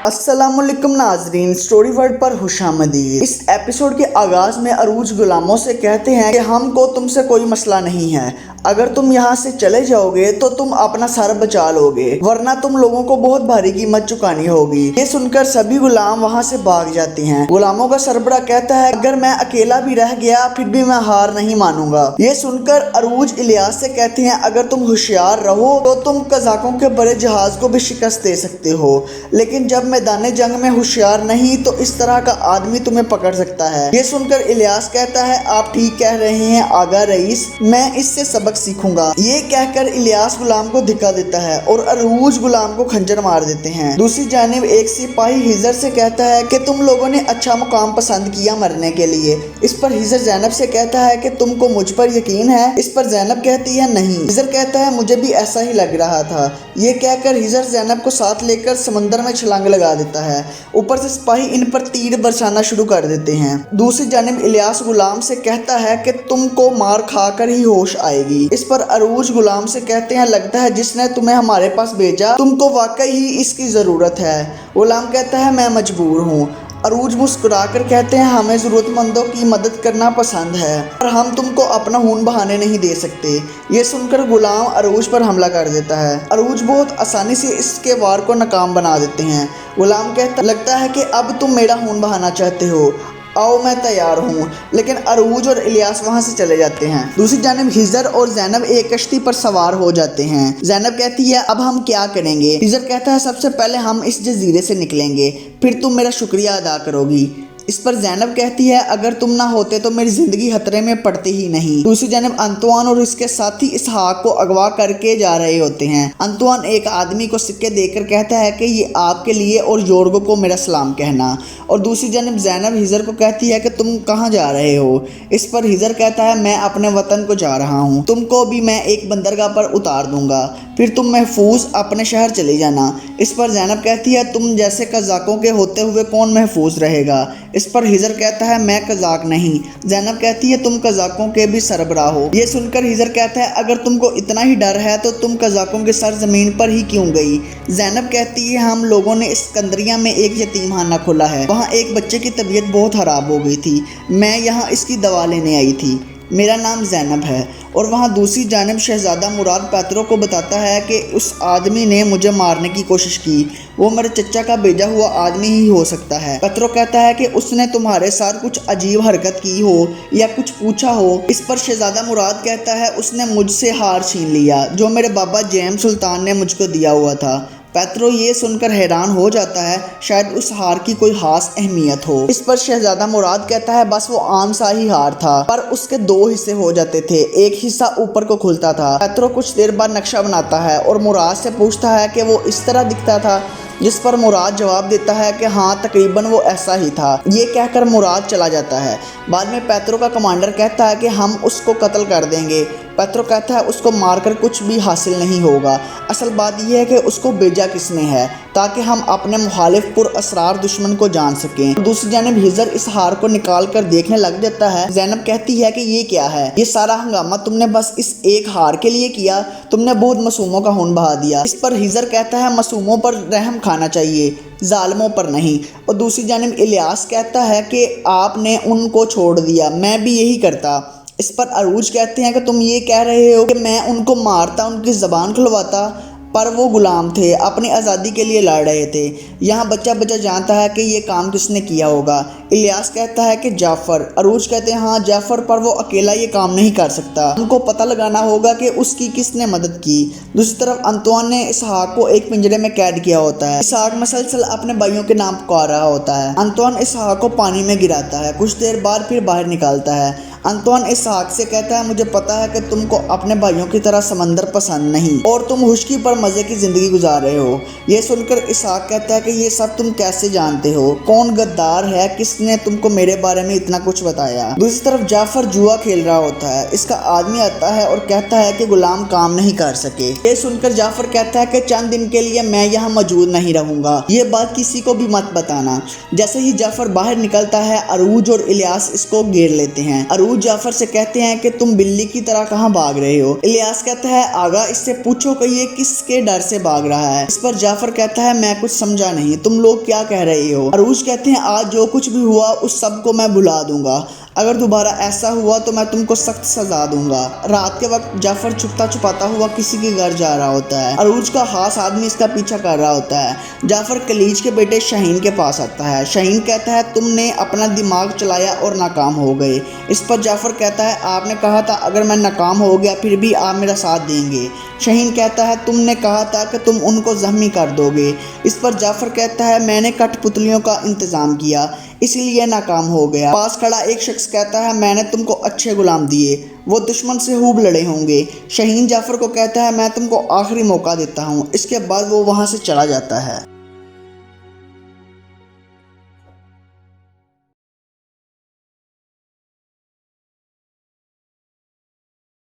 अस्सलाम वालेकुम नाजरीन, स्टोरी वर्ल्ड पर खुशामदीद। इस एपिसोड के आगाज में अरूज गुलामों से कहते हैं कि हमको तुमसे कोई मसला नहीं है, अगर तुम यहाँ से चले जाओगे तो तुम अपना सर बचा लोगे, वरना तुम लोगों को बहुत भारी कीमत चुकानी होगी। ये सुनकर सभी गुलाम वहाँ से भाग जाते हैं। गुलामों का सरबरा कहता है, अगर मैं अकेला भी रह गया फिर भी मैं हार नहीं मानूंगा। ये सुनकर अरूज इलियास से कहते हैं, अगर तुम होशियार रहो तो तुम कज़ाकों के बड़े जहाज को भी शिकस्त दे सकते हो, लेकिन जब मैदान जंग में होशियार नहीं तो इस तरह का आदमी तुम्हें पकड़ सकता है। ये सुनकर इलियास कहता है, आप ठीक कह रहे हैं आगा रईस, मैं इससे सबक सीखूंगा। ये कहकर इलियास गुलाम को धिक्का देता है और अरूज गुलाम को खंजर मार देते हैं। दूसरी जानिब एक सिपाही हिजर से कहता है कि तुम लोगों ने अच्छा मुकाम पसंद किया मरने के लिए। इस पर हिजर ज़ैनब से कहता है कि तुमको मुझ पर यकीन है। इस पर ज़ैनब कहती है नहीं। हिजर कहता है, मुझे भी ऐसा ही लग रहा था। ये कहकर हिजर ज़ैनब को साथ लेकर समंदर में छलांग लगा देता है। ऊपर से सिपाही इन पर तीर बरसाना शुरू कर देते हैं। दूसरी जानिब इलियास गुलाम से कहता है कि तुमको मार खाकर ही होश आएगी। इस पर अरूज गुलाम से कहते हैं, लगता है जिसने तुम्हें हमारे पास भेजा तुमको वाकई ही इसकी ज़रूरत है। गुलाम कहता है, मैं मजबूर हूँ। अरूज मुस्कुराकर कहते हैं, हमें ज़रूरतमंदों की मदद करना पसंद है और हम तुमको अपना खून बहाने नहीं दे सकते। ये सुनकर गुलाम अरूज पर हमला कर देता है। अरूज बहुत आसानी से इसके वार को नाकाम बना देते हैं। गुलाम कहता, लगता है कि अब तुम मेरा खून बहाना चाहते हो, आओ मैं तैयार हूँ। लेकिन अरूज और इलियास वहाँ से चले जाते हैं। दूसरी जानिब हिजर और ज़ैनब एक कश्ती पर सवार हो जाते हैं। ज़ैनब कहती है, अब हम क्या करेंगे? हिजर कहता है, सबसे पहले हम इस जजीरे से निकलेंगे, फिर तुम मेरा शुक्रिया अदा करोगी। इस पर ज़ैनब कहती है, अगर तुम ना होते तो मेरी ज़िंदगी खतरे में पड़ती ही नहीं। दूसरी जानिब अंतुआन और इसके साथी इसहाक को अगवा करके जा रहे होते हैं। अंतुआन एक आदमी को सिक्के देकर कहता है कि ये आपके लिए और योर्गो को मेरा सलाम कहना। और दूसरी जानिब ज़ैनब हिजर को कहती है कि तुम कहाँ जा रहे हो? इस पर हिजर कहता है, मैं अपने वतन को जा रहा हूँ, तुमको भी मैं एक बंदरगाह पर उतार दूंगा, फिर तुम महफूज अपने शहर चले जाना। इस पर ज़ैनब कहती है, तुम जैसे कज़ाकों के होते हुए कौन महफूज रहेगा? इस पर हिजर कहता है, मैं कज़ाक नहीं। ज़ैनब कहती है, तुम कज़ाकों के भी सरबराह हो। ये सुनकर हिजर कहता है, अगर तुमको इतना ही डर है तो तुम कज़ाकों के सर ज़मीन पर ही क्यों गई? ज़ैनब कहती है, हम लोगों ने सिकंदरिया में एक यतीमखाना खोला है, वहाँ एक बच्चे की तबीयत बहुत ख़राब हो गई थी, मैं यहाँ इसकी दवा लेने आई थी, मेरा नाम ज़ैनब है। और वहाँ दूसरी जानिब शहज़ादा मुराद पैतरो को बताता है कि उस आदमी ने मुझे मारने की कोशिश की, वो मेरे चचा का भेजा हुआ आदमी ही हो सकता है। पैतरो कहता है कि उसने तुम्हारे साथ कुछ अजीब हरकत की हो या कुछ पूछा हो। इस पर शहज़ादा मुराद कहता है, उसने मुझसे हार छीन लिया जो मेरे बाबा जेम्स सुल्तान ने मुझको दिया हुआ था। पैतरो ये सुनकर हैरान हो जाता है, शायद उस हार की कोई खास अहमियत हो। इस पर शहजादा मुराद कहता है, बस वो आम सा ही हार था, पर उसके दो हिस्से हो जाते थे, एक हिस्सा ऊपर को खुलता था। पैतरो कुछ देर बाद नक्शा बनाता है और मुराद से पूछता है कि वो इस तरह दिखता था, जिस पर मुराद जवाब देता है कि हाँ, तकरीबन वो ऐसा ही था। ये कहकर मुराद चला जाता है। बाद में पैतरो का कमांडर कहता है कि हम उसको कत्ल कर देंगे। पैतरो कहता है, उसको मारकर कुछ भी हासिल नहीं होगा, असल बात यह है कि उसको भेजा किसने है, ताकि हम अपने मुखालिफ पुर असरार दुश्मन को जान सकें। दूसरी जानिब हिजर इस हार को निकाल कर देखने लग जाता है। ज़ैनब कहती है कि ये क्या है? ये सारा हंगामा तुमने बस इस एक हार के लिए किया? तुमने बहुत मासूमों का खून बहा दिया। इस पर हिजर कहता है, मासूमों पर रहम खाना चाहिए, जालिमों पर नहीं। और दूसरी जानिब इलियास कहता है कि आपने उनको छोड़ दिया, मैं भी यही करता। इस पर अरूज कहते हैं कि तुम ये कह रहे हो कि मैं उनको मारता, उनकी ज़बान खुलवाता, पर वो गुलाम थे, अपनी आज़ादी के लिए लड़ रहे थे। यहाँ बच्चा बच्चा जानता है कि ये काम किसने किया होगा। इलियास कहता है कि जाफ़र। अरूज कहते हैं, हाँ जाफ़र, पर वो अकेला ये काम नहीं कर सकता, हमको पता लगाना होगा कि उसकी किसने मदद की। दूसरी तरफ अंतुआन ने इसहाक को एक पिंजरे में कैद किया होता है। इसहाक मसलसल अपने भाइयों के नाम पुकार रहा होता है। अंतुआन इसहाक को पानी में गिराता है, कुछ देर बाद फिर बाहर निकालता है। अंतुआन इसहाक से कहता है, मुझे पता है कि तुमको अपने भाइयों की तरह समंदर पसंद नहीं और तुम खुशकी पर मज़े की ज़िंदगी गुजार रहे हो। ये सुनकर इसहाक कहता है कि ये सब तुम कैसे जानते हो? कौन गद्दार है? किसने तुमको मेरे बारे में इतना कुछ बताया? दूसरी तरफ जाफ़र जुआ खेल रहा होता है। इसका आदमी आता है और कहता है कि गुलाम काम नहीं कर सके। ये सुनकर जाफ़र कहता है कि चंद दिन के लिए मैं यहाँ मौजूद नहीं रहूँगा, ये बात किसी को भी मत बताना। जैसे ही जाफ़र बाहर निकलता है, अरूज और इलियास इसको घेर लेते हैं। अरूज अरूज जाफर से कहते हैं कि तुम बिल्ली की तरह कहाँ भाग रहे हो। इलियास कहता है आगा इससे पूछो कि ये किसके डर से भाग रहा है। इस पर जाफर कहता है मैं कुछ समझा नहीं, तुम लोग क्या कह रहे हो। अरूज कहते हैं आज जो कुछ भी हुआ उस सब को मैं भुला दूंगा, अगर दोबारा ऐसा हुआ तो मैं तुमको सख्त सजा दूंगा। रात के वक्त जाफर छुपता छुपाता हुआ किसी के घर जा रहा होता है। अरूज का खास आदमी इसका पीछा कर रहा होता है। जाफर खलीज के बेटे शाहीन के पास आता है। शाहीन कहता है तुमने अपना दिमाग चलाया और नाकाम हो गए। इस पर जाफर कहता है आपने कहा था अगर मैं नाकाम हो गया फिर भी आप मेरा साथ देंगे। शाहीन कहता है तुमने कहा था कि तुम उनको जख्मी कर दोगे। इस पर जाफर कहता है मैंने कठपुतलियों का इंतज़ाम किया इसीलिए नाकाम हो गया। पास खड़ा एक शख्स कहता है मैंने तुमको अच्छे गुलाम दिए, वो दुश्मन से खूब लड़े होंगे। शाहीन जाफर को कहता है मैं तुमको आखिरी मौका देता हूँ। इसके बाद वो वहाँ से चला जाता है।